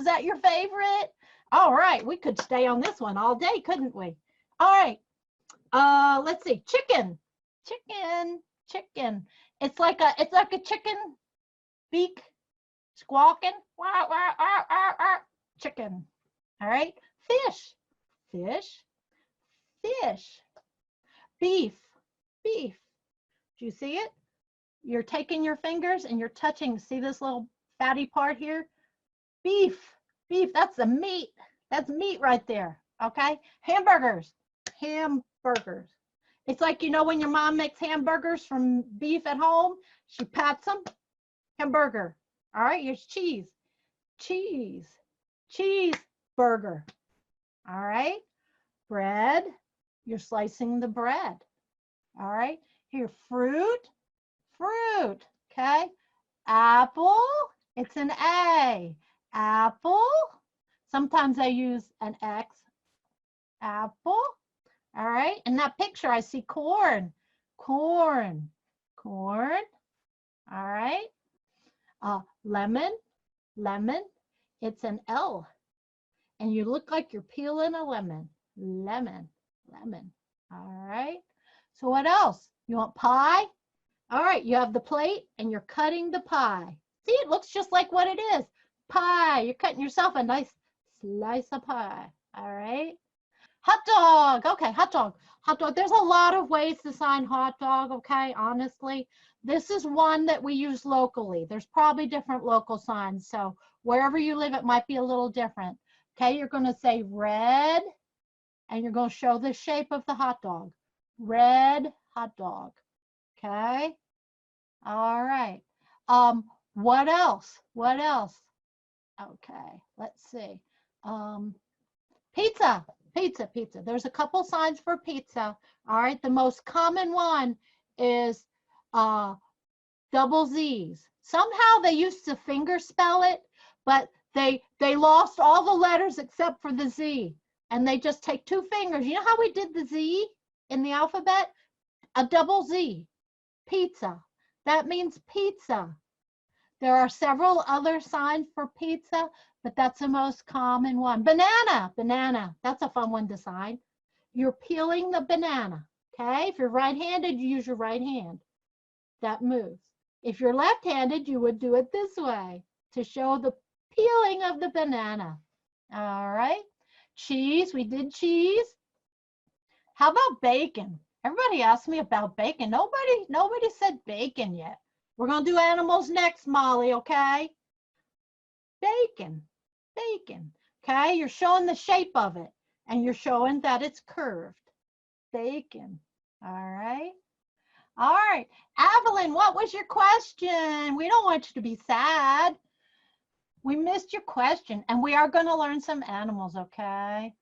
that your favorite? All right, we could stay on this one all day, couldn't we? All right, let's see, chicken. Chicken. It's like a chicken beak squawking. Wah, wah, wah, wah, wah. Chicken. All right, fish. Beef. Do you see it? You're taking your fingers and you're touching. See this little fatty part here? Beef. That's the meat. That's meat right there. Okay. Hamburgers. It's like, you know, when your mom makes hamburgers from beef at home, she pats them. Hamburger. All right. Here's cheese. Cheeseburger. All right. Bread. You're slicing the bread. All right. Here, fruit. Okay. Apple. It's an A. Apple. Sometimes I use an X. Apple. All right. In that picture, I see corn. All right. Lemon. It's an L. And you look like you're peeling a lemon. Lemon. All right. So what else? You want pie? All right. You have the plate and you're cutting the pie. See, it looks just like what it is. Pie. You're cutting yourself a nice slice of pie. All right. Hot dog. Okay, hot dog. There's a lot of ways to sign hot dog, okay, honestly. This is one that we use locally. There's probably different local signs. So wherever you live, it might be a little different. Okay, you're going to say red, and you're going to show the shape of the hot dog. Red hot dog. Okay. All right. What else? Okay, let's see. Pizza. There's a couple signs for pizza. All right, the most common one is double Z's. Somehow they used to finger spell it, but they lost all the letters except for the Z, and they just take two fingers. You know how we did the Z in the alphabet? A double Z. Pizza. That means pizza. There are several other signs for pizza, but that's the most common one. Banana. That's a fun one to sign. You're peeling the banana, okay? If you're right-handed, you use your right hand. That moves. If you're left-handed, you would do it this way to show the peeling of the banana. All right. Cheese, we did cheese. How about bacon? Everybody asked me about bacon. Nobody said bacon yet. We're going to do animals next, Molly, okay? Bacon. Okay, you're showing the shape of it, and you're showing that it's curved. Bacon. All right. Evelyn, what was your question? We don't want you to be sad. We missed your question, and we are going to learn some animals, okay?